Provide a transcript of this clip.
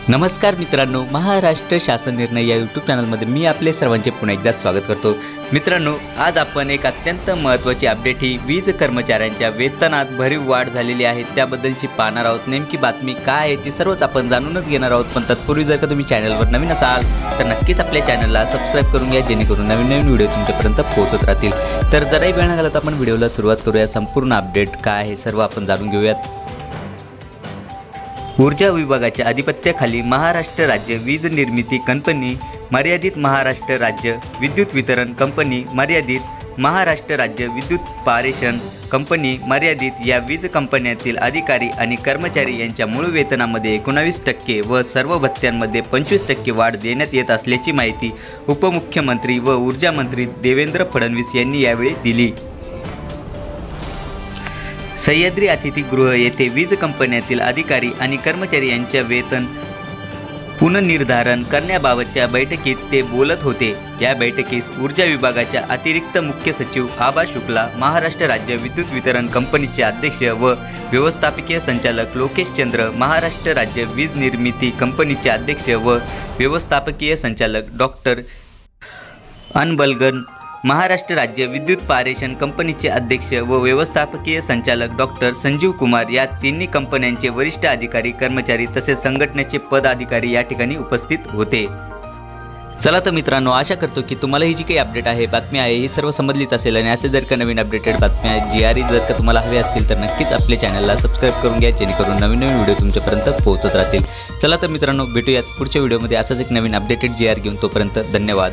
नमस्कार मित्रांनो, महाराष्ट्र शासन निर्णय या यूट्यूब चॅनलमध्ये मी आपले सर्वांचे पुन्हा एकदा स्वागत करतो। मित्रांनो, आज आपण एक अत्यंत महत्त्वाची अपडेट ही वीज कर्मचाऱ्यांच्या वेतनात भरीव वाढ झालेली आहे त्याबद्दलची पाहणार आहोत। नेमकी बातमी काय आहे ती सर्वच आपण जाणूनच घेणार आहोत। पण तत्पूर्वी जर का तुम्ही चॅनलवर नवीन असाल तर नक्कीच आपल्या चॅनलला सबस्क्राइब करून घ्या, जेणेकरून नवीन व्हिडिओ तुमच्यापर्यंत पोहोचत राहतील। तर जराही वेळ न घालवता आपण व्हिडिओला सुरुवात करूया। संपूर्ण अपडेट काय आहे सर्व आपण जाणून घेऊयात। ऊर्जा विभागाच्या अधिपत्याखाली महाराष्ट्र राज्य वीज निर्मिती कंपनी मर्यादित, महाराष्ट्र राज्य विद्युत वितरण कंपनी मर्यादित, महाराष्ट्र राज्य विद्युत पारेषण कंपनी मर्यादित या वीज कंपन्यातील अधिकारी आणि कर्मचारी यांच्या मूळ वेतनामध्ये 19% व सर्व भत्त्यांमध्ये 25% वाढ देण्यात येत असल्याची माहिती उपमुख्यमंत्री व ऊर्जा मंत्री देवेंद्र फडणवीस यांनी यावेळी दिली। सह्याद्री अतिथीगृह येथे वीज कंपन्यातील अधिकारी आणि कर्मचारी यांचे वेतन पुनर्निर्धारण करण्याबाबतच्या बैठकीत ते बोलत होते। या बैठकीस ऊर्जा विभागाच्या अतिरिक्त मुख्य सचिव आबा शुक्ला, महाराष्ट्र राज्य विद्युत वितरण कंपनीचे अध्यक्ष व व्यवस्थापकीय संचालक लोकेश चंद्र, महाराष्ट्र राज्य वीज निर्मिती कंपनीचे अध्यक्ष व व्यवस्थापकीय संचालक डॉक्टर अनबलगन, महाराष्ट्र राज्य विद्युत पारेषण कंपनीचे अध्यक्ष व व्यवस्थापकीय संचालक डॉक्टर संजीव कुमार या तिन्ही कंपन्यांचे वरिष्ठ अधिकारी, कर्मचारी तसेच संघटनेचे पदाधिकारी या ठिकाणी उपस्थित होते। चला तर मित्रांनो, आशा करतो की तुम्हाला ही जी काही अपडेट आहे, बातमी आहे, ही सर्व समजलीच असेल। आणि असे जर का नवीन अपडेटेड बातम्या GRE जर का तुम्हाला हवे असतील तर नक्कीच आपल्या चॅनलला सबस्क्राइब करून घ्या, जेणेकरून नवीन व्हिडिओ तुमच्यापर्यंत पोहोचत राहतील। चला तर मित्रांनो, भेटूयात पुढच्या व्हिडिओमध्ये असाच एक नवीन अपडेटेड GR घेऊन। तोपर्यंत धन्यवाद।